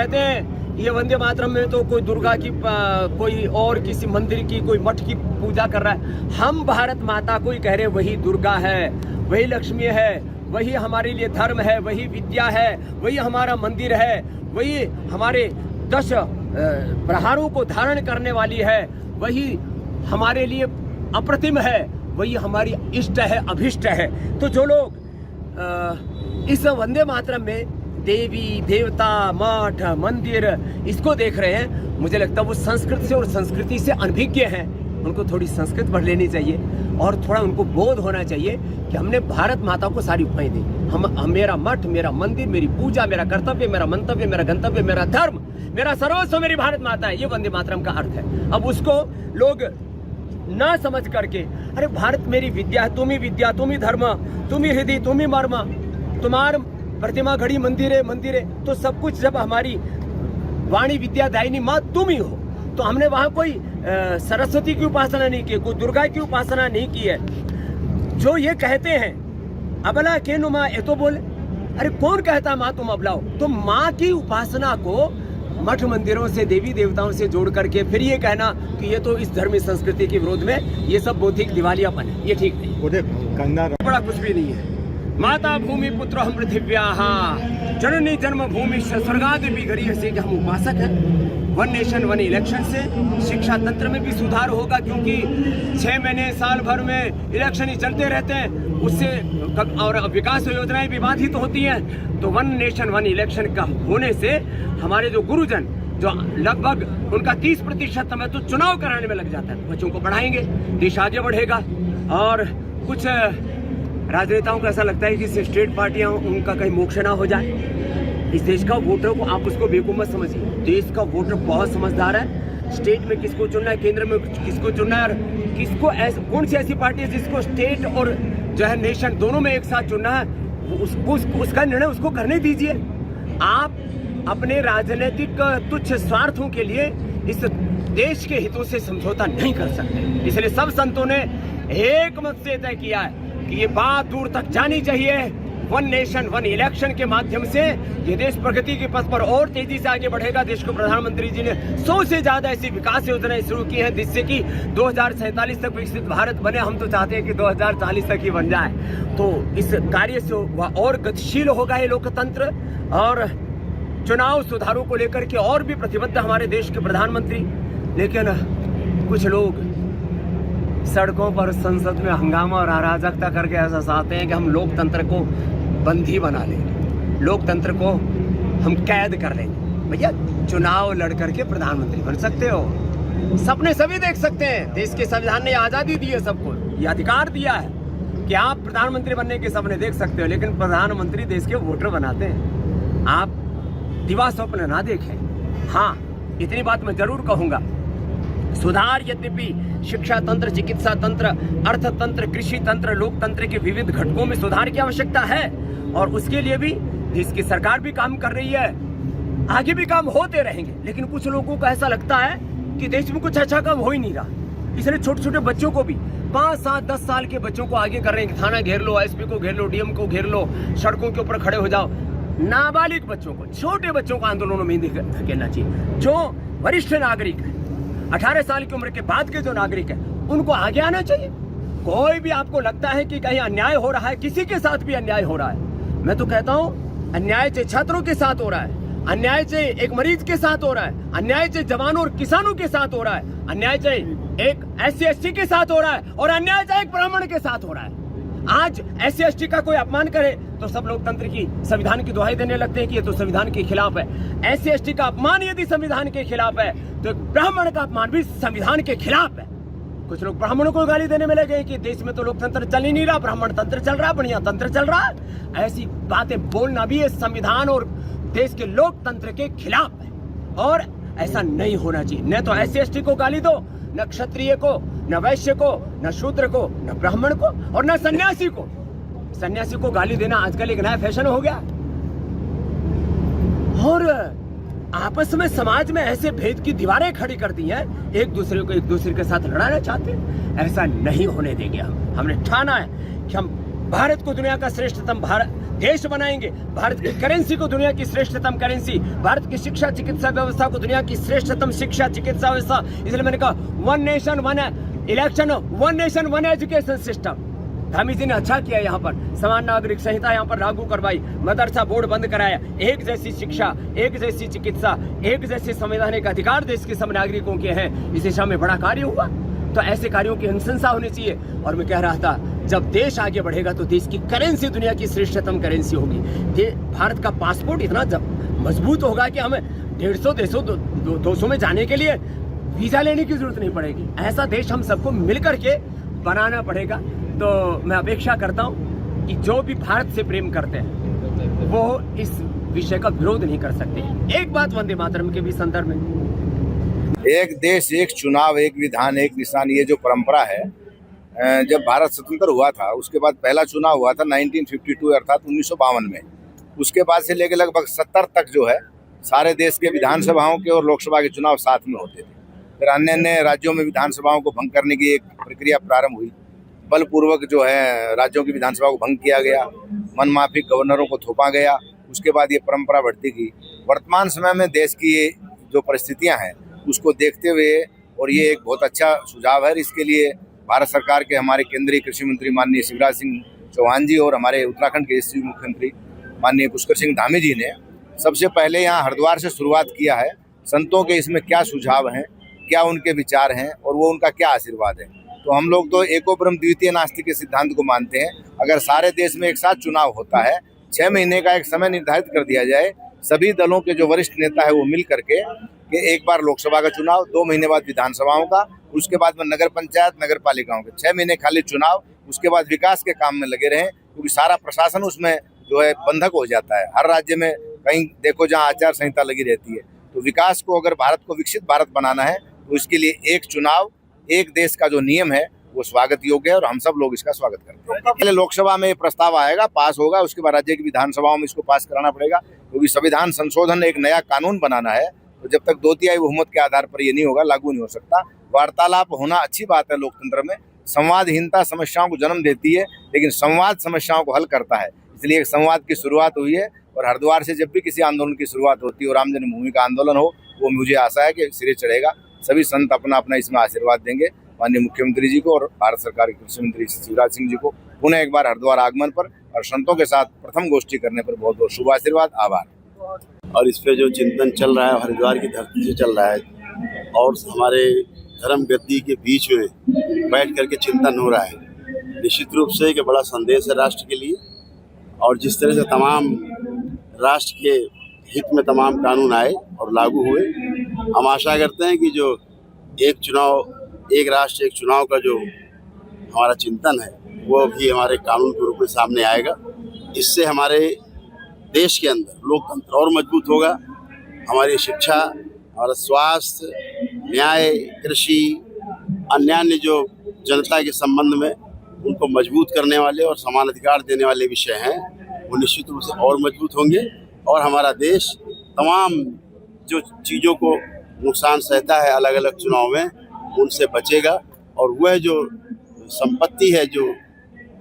कहते हैं ये वंदे मातरम में तो कोई दुर्गा की कोई और किसी मंदिर की कोई मठ की पूजा कर रहा है। हम भारत माता को ही कह रहे वही दुर्गा है, वही लक्ष्मी है, वही हमारे लिए धर्म है, वही विद्या है, वही हमारा मंदिर है, वही हमारे 10 प्रहारों को धारण करने वाली है, वही हमारे लिए अप्रतिम है, वही हमारी इष्ट है, अभिष्ट है। तो जो लोग इस वंदे मातरम में देवी देवता मठ मंदिर इसको देख रहे हैं, मुझे लगता है वो संस्कृत से और संस्कृति से अनभिज्ञ हैं। उनको थोड़ी संस्कृत पढ़ लेनी चाहिए और थोड़ा उनको बोध होना चाहिए कि हमने भारत माता को सारी उपमाएं दी। हम मेरा मठ, मेरा मंदिर, मेरी पूजा, मेरा कर्तव्य, मेरा मंतव्य, मेरा गंतव्य, मेरा धर्म, मेरा सर्वस्व मेरी भारत माता है। ये वंदे मातरम का अर्थ है। अब उसको लोग ना समझ करके अरे भारत मेरी विद्या है, तुम ही विद्या, तुम ही धर्म, तुम ही हृदय, तुम ही मर्म, तुम्हार प्रतिमा घड़ी मंदिर है, तो सब कुछ जब हमारी वाणी विद्या दायिनी माँ तुम ही हो, तो हमने वहां कोई सरस्वती की उपासना नहीं की, कोई दुर्गा की उपासना नहीं की है। जो ये कहते हैं अबला के नु माँ, ये तो बोले अरे कौन कहता माँ तुम अबलाओ? तो माँ की उपासना को मठ मंदिरों से देवी देवताओं से जोड़ करके फिर ये कहना कि ये तो इस धर्मी संस्कृति के विरोध में, ये सब बौद्धिक दिवालियापन है, ये ठीक नहीं। बड़ा कुछ भी नहीं है। माता भूमि पुत्र हम पृथिव्याः जननी जन्म भूमि स्वर्गादि भी गरीय से हम उपासक हैं। वन नेशन वन इलेक्शन से शिक्षा तंत्र में भी सुधार होगा, क्योंकि 6 महीने साल भर में इलेक्शन ही चलते रहते हैं, उससे और विकास योजनाएं भी बाधित होती हैं। तो वन नेशन वन इलेक्शन का होने से हमारे जो गुरुजन जो लगभग उनका 30% समय तो चुनाव कराने में लग जाता है, बच्चों को पढ़ाएंगे, देश आगे बढ़ेगा। और कुछ राजनेताओं को ऐसा लगता है कि स्टेट पार्टियां उनका कहीं मोक्ष ना हो जाए। इस देश का वोटर को आप उसको बेवकूफ मत समझिए। देश का वोटर बहुत समझदार है। स्टेट में किसको चुनना है, केंद्र में किसको चुनना है, और किसको कौन सी ऐसी पार्टी है जिसको स्टेट और जो है नेशन दोनों में एक साथ चुनना है, उसका निर्णय उसको करने दीजिए। आप अपने राजनीतिक तुच्छ स्वार्थों के लिए इस देश के हितों से समझौता नहीं कर सकते। इसलिए सब संतों ने एक मत से तय किया है कि ये बात दूर तक जानी चाहिए। वन नेशन वन इलेक्शन के माध्यम से ये देश प्रगति के पथ पर और तेजी से आगे बढ़ेगा। देश को प्रधानमंत्री जी ने 100 से ज्यादा ऐसी विकास योजनाएं शुरू की हैं जिससे कि 2047 तक विकसित भारत बने। हम तो चाहते हैं कि 2040 तक ही बन जाए। तो इस कार्य से वह और गतिशील होगा ये लोकतंत्र। और चुनाव सुधारों को लेकर के और भी प्रतिबद्ध हमारे देश के प्रधानमंत्री। लेकिन कुछ लोग सड़कों पर संसद में हंगामा और अराजकता करके ऐसा चाहते हैं कि हम लोकतंत्र को बंदी बना लेंगे, लोकतंत्र को हम कैद कर लेंगे। भैया चुनाव लड़ करके प्रधानमंत्री बन सकते हो, सपने सभी देख सकते हैं। देश के संविधान ने आजादी दी है सबको, ये अधिकार दिया है कि आप प्रधानमंत्री बनने के सपने देख सकते हो। लेकिन प्रधानमंत्री देश के वोटर बनाते हैं, आप दिवा स्वप्न ना देखें। हाँ, इतनी बात मैं जरूर कहूंगा, सुधार यद्यपि शिक्षा तंत्र, चिकित्सा तंत्र, अर्थतंत्र, कृषि तंत्र, लोकतंत्र के विविध घटकों में सुधार की आवश्यकता है और उसके लिए भी देश की सरकार भी काम कर रही है, आगे भी काम होते रहेंगे। लेकिन कुछ लोगों को ऐसा लगता है कि देश में कुछ अच्छा काम हो ही नहीं रहा, इसलिए छोटे छोटे बच्चों को भी 5, 7, 10 साल के बच्चों को आगे कर रहे हैं कि थाना घेर लो, एसपी को घेर लो, डीएम को घेर लो, सड़कों के ऊपर खड़े हो जाओ। नाबालिग बच्चों को, छोटे बच्चों को आंदोलनों में धकेलना चाहिए। जो वरिष्ठ नागरिक है, 18 साल की उम्र के बाद के जो नागरिक है, उनको आगे आना चाहिए। कोई भी आपको लगता है कि कहीं अन्याय हो रहा है, किसी के साथ भी अन्याय हो रहा है, मैं तो कहता हूँ अन्याय चाहे छात्रों के साथ हो रहा है, अन्याय चाहे एक मरीज के साथ हो रहा है, अन्याय चाहे जवानों और किसानों के साथ हो रहा है, अन्याय चाहे एक SC ST के साथ हो रहा है, और अन्याय चाहे एक ब्राह्मण के साथ हो रहा है। आज SC ST का कोई अपमान करे तो सब लोकतंत्र की, संविधान की दुहाई देने लगते हैं कि ये तो संविधान के खिलाफ है। SC ST का अपमान यदि संविधान के खिलाफ है तो एक ब्राह्मण का अपमान भी संविधान के खिलाफ है। कुछ लोग ब्राह्मणों को गाली देने में लगे कि देश में तो लोकतंत्र चल ही नहीं रहा, ब्राह्मण तंत्र चल रहा, बढ़िया तंत्र चल रहा है। ऐसी बातें बोलना भी ये संविधान और देश के लोकतंत्र के खिलाफ है और ऐसा नहीं होना चाहिए। न तो SC ST को गाली दो, न क्षत्रिय को, न वैश्य को, न शूद्र को, न ब्राह्मण को, और न सन्यासी को। सन्यासी को गाली देना आजकल एक नया फैशन हो गया। और आपस में समाज में ऐसे भेद की दीवारें खड़ी कर दी हैं, एक दूसरे को एक दूसरे के साथ लड़ाना चाहते हैं। ऐसा नहीं होने देंगे। हमने ठाना है कि हम भारत को दुनिया का श्रेष्ठतम देश बनाएंगे, भारत की करेंसी को दुनिया की श्रेष्ठतम करेंसी, भारत की शिक्षा चिकित्सा व्यवस्था को दुनिया की श्रेष्ठतम शिक्षा चिकित्सा व्यवस्था। इसलिए मैंने कहा one nation one election, one nation one education system. Dhami ji ने अच्छा किया, यहाँ पर समान नागरिक संहिता यहाँ पर लागू करवाई, मदरसा बोर्ड बंद कराया, एक जैसी शिक्षा, एक जैसी चिकित्सा, एक जैसे संवैधानिक अधिकार देश के सब नागरिकों के हैं। इस दिशा में बड़ा कार्य हुआ। तो ऐसे कार्यों की अनुशंसा होनी चाहिए। और मैं कह रहा था, जब देश आगे बढ़ेगा तो देश की करेंसी दुनिया की श्रेष्ठतम करेंसी होगी। भारत का पासपोर्ट इतना मजबूत होगा कि हमें 150 देशों 200 में जाने के लिए वीजा लेने की जरूरत नहीं पड़ेगी। ऐसा देश हम सबको मिलकर के बनाना पड़ेगा। तो मैं अपेक्षा करता हूँ कि जो भी भारत से प्रेम करते हैं वो इस विषय का विरोध नहीं कर सकते। एक बात वंदे मातरम के भी संदर्भ में, एक देश एक चुनाव एक विधान एक निशान, ये जो परंपरा है, जब भारत स्वतंत्र हुआ था उसके बाद पहला चुनाव हुआ था 1952 अर्थात 1952 में। उसके बाद से लेकर लगभग 70 तक जो है सारे देश के विधानसभाओं के और लोकसभा के चुनाव साथ में होते थे। फिर अन्य अन्य राज्यों में विधानसभाओं को भंग करने की एक प्रक्रिया प्रारंभ हुई। बलपूर्वक जो है राज्यों की विधानसभा को भंग किया गया, मनमाफिक गवर्नरों को थोपा गया। उसके बाद ये परंपरा बढ़ती गई। वर्तमान समय में देश की जो परिस्थितियाँ हैं उसको देखते हुए, और ये एक बहुत अच्छा सुझाव है, इसके लिए भारत सरकार के हमारे केंद्रीय कृषि मंत्री माननीय शिवराज सिंह चौहान जी और हमारे उत्तराखंड के यशस्वी मुख्यमंत्री माननीय पुष्कर सिंह धामी जी ने सबसे पहले यहाँ हरिद्वार से शुरुआत किया है। संतों के इसमें क्या सुझाव हैं, क्या उनके विचार हैं और वो उनका क्या आशीर्वाद है। तो हम लोग तो एको ब्रह्म द्वितीय नास्ति के सिद्धांत को मानते हैं। अगर सारे देश में एक साथ चुनाव होता है, 6 महीने का एक समय निर्धारित कर दिया जाए, सभी दलों के जो वरिष्ठ नेता है वो मिल करके कि एक बार लोकसभा का चुनाव, 2 महीने बाद विधानसभाओं का, उसके बाद में नगर पंचायत नगर पालिकाओं के 6 महीने खाली चुनाव, उसके बाद विकास के काम में लगे रहें, क्योंकि सारा प्रशासन उसमें जो है बंधक हो जाता है। हर राज्य में कहीं देखो जहाँ आचार संहिता लगी रहती है। तो विकास को, अगर भारत को विकसित भारत बनाना है तो इसके लिए एक चुनाव एक देश का जो नियम है वो स्वागत योग्य है और हम सब लोग इसका स्वागत करते हैं। पहले लोकसभा में ये प्रस्ताव आएगा, पास होगा, उसके बाद राज्य की विधानसभाओं में इसको पास कराना पड़ेगा, क्योंकि संविधान संशोधन एक नया कानून बनाना है। तो जब तक 2/3 बहुमत के आधार पर ये नहीं होगा, लागू नहीं हो सकता। वार्तालाप होना अच्छी बात है लोकतंत्र में। संवादहीनता समस्याओं को जन्म देती है, लेकिन संवाद समस्याओं को हल करता है। इसलिए एक संवाद की शुरुआत हुई है और हरिद्वार से जब भी किसी आंदोलन की शुरुआत होती है और राम जन्मभूमि का आंदोलन हो, वो मुझे आशा है कि सिरे चढ़ेगा। सभी संत अपना अपना इसमें आशीर्वाद देंगे। माननीय मुख्यमंत्री जी को और भारत सरकार के कृषि मंत्री शिवराज सिंह जी को पुनः एक बार हरिद्वार आगमन पर और संतों के साथ प्रथम गोष्ठी करने पर बहुत बहुत शुभ आशीर्वाद, आभार। और इस पे जो चिंतन चल रहा है हरिद्वार की धरती से चल रहा है और हमारे धर्म गद्दी के बीच में बैठ करके चिंतन हो रहा है, निश्चित रूप से एक बड़ा संदेश है राष्ट्र के लिए। और जिस तरह से तमाम राष्ट्र के हित में तमाम कानून आए और लागू हुए, हम आशा करते हैं कि जो एक चुनाव एक राष्ट्र एक चुनाव का जो हमारा चिंतन है वो भी हमारे कानून के रूप में सामने आएगा। इससे हमारे देश के अंदर लोकतंत्र और मजबूत होगा। हमारी शिक्षा, हमारा स्वास्थ्य, न्याय, कृषि, अन्य जो जनता के संबंध में उनको मजबूत करने वाले और समान अधिकार देने वाले विषय हैं, वो निश्चित रूप से और मजबूत होंगे और हमारा देश तमाम जो चीज़ों को नुकसान सहता है अलग अलग चुनाव में, उनसे बचेगा। और वह जो संपत्ति है जो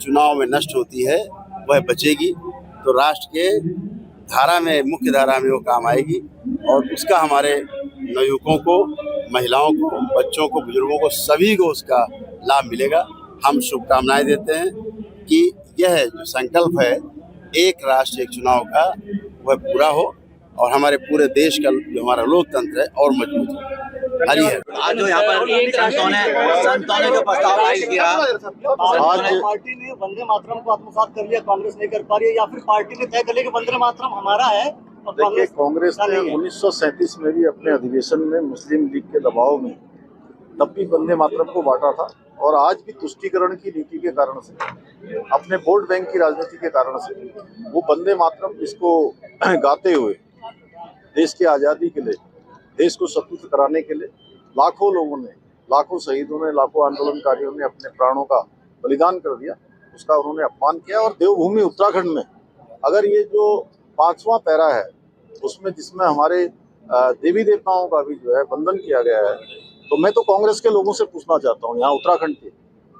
चुनाव में नष्ट होती है वह बचेगी, तो राष्ट्र के धारा में, मुख्य धारा में वो काम आएगी और उसका हमारे नवयुवकों को, महिलाओं को, बच्चों को, बुजुर्गों को, सभी को उसका लाभ मिलेगा। हम शुभकामनाएं देते हैं कि यह जो संकल्प है एक राष्ट्र एक चुनाव का वह पूरा हो और हमारे पूरे देश का जो हमारा लोकतंत्र है और मजबूत हो। हरी है। आज जो यहाँ पर संतों ने जो प्रस्ताव पारित किया, आज पार्टी ने वंदे मातरम को आत्मसात कर लिया, कांग्रेस नहीं कर पा रही है, या फिर पार्टी ने तय कर लिया कि वंदे मातरम हमारा है। देखिए, कांग्रेस ने 1937 में भी अपने अधिवेशन में मुस्लिम लीग के दबाव में तब भी वंदे मातरम को बांटा था और आज भी तुष्टीकरण की नीति के कारण से, अपने वोट बैंक की राजनीति के कारण से वो वंदे मातरम इसको गाते हुए देश की आज़ादी के लिए, देश को स्वतंत्र कराने के लिए लाखों लोगों ने, लाखों शहीदों ने, लाखों आंदोलनकारियों ने अपने प्राणों का बलिदान कर दिया, उसका उन्होंने अपमान किया। और देवभूमि उत्तराखंड में अगर ये जो 5वां पैरा है उसमें जिसमें हमारे देवी देवताओं का भी जो है वंदन किया गया है, तो मैं तो कांग्रेस के लोगों से पूछना चाहता हूँ यहाँ उत्तराखंड के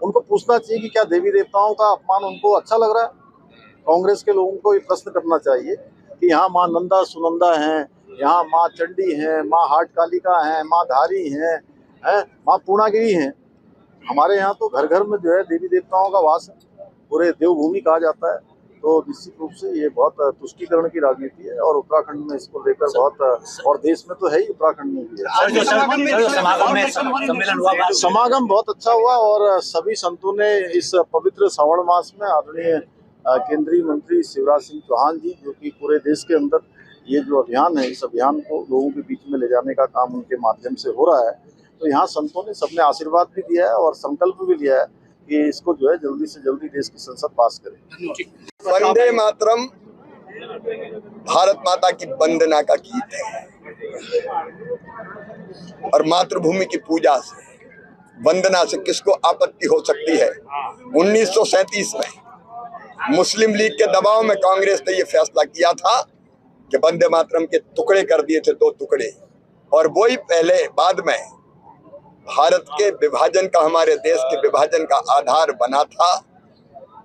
उनको पूछना चाहिए कि क्या देवी देवताओं का अपमान उनको अच्छा लग रहा है। कांग्रेस के लोगों को ये प्रश्न करना चाहिए कि यहाँ माँ नंदा सुनंदा हैं, यहाँ माँ चंडी हैं, माँ हाट कालिका हैं, माँ धारी हैं, माँ पूर्णागिरी हैं। हमारे यहाँ तो घर घर में जो है देवी देवताओं का वास है, पूरे देवभूमि कहा जाता है। तो निश्चित रूप से ये बहुत तुष्टीकरण की राजनीति है और उत्तराखंड में इसको लेकर बहुत, और देश में तो है ही, उत्तराखंड में भी है। समागम बहुत अच्छा हुआ और सभी संतों ने इस पवित्र श्रावण मास में आदरणीय केंद्रीय मंत्री शिवराज सिंह चौहान जी, जो कि पूरे देश के अंदर ये जो अभियान है, इस अभियान को लोगों के बीच में ले जाने का काम उनके माध्यम से हो रहा है। तो यहाँ संतों ने सबने आशीर्वाद भी दिया है और संकल्प भी लिया है कि इसको जो है जल्दी से जल्दी देश की संसद पास करे। वंदे मातरम भारत माता की वंदना का गीत है और मातृभूमि की पूजा से, वंदना से किसको आपत्ति हो सकती है। 1937 में मुस्लिम लीग के दबाव में कांग्रेस ने यह फैसला किया था कि वंदे मातरम के टुकड़े कर दिए थे, 2 टुकड़े, और वही पहले बाद में भारत के विभाजन का, हमारे देश के विभाजन का आधार बना था।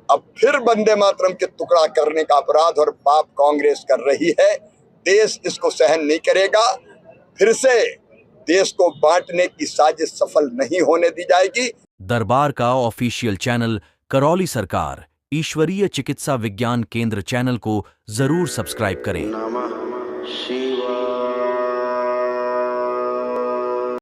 अब फिर वंदे मातरम के टुकड़ा करने का अपराध और पाप कांग्रेस कर रही है। देश इसको सहन नहीं करेगा। फिर से देश को बांटने की साजिश सफल नहीं होने दी जाएगी। दरबार का ऑफिशियल चैनल करौली सरकार ईश्वरीय चिकित्सा विज्ञान केंद्र चैनल को जरूर सब्सक्राइब करें। नमः शिवाय।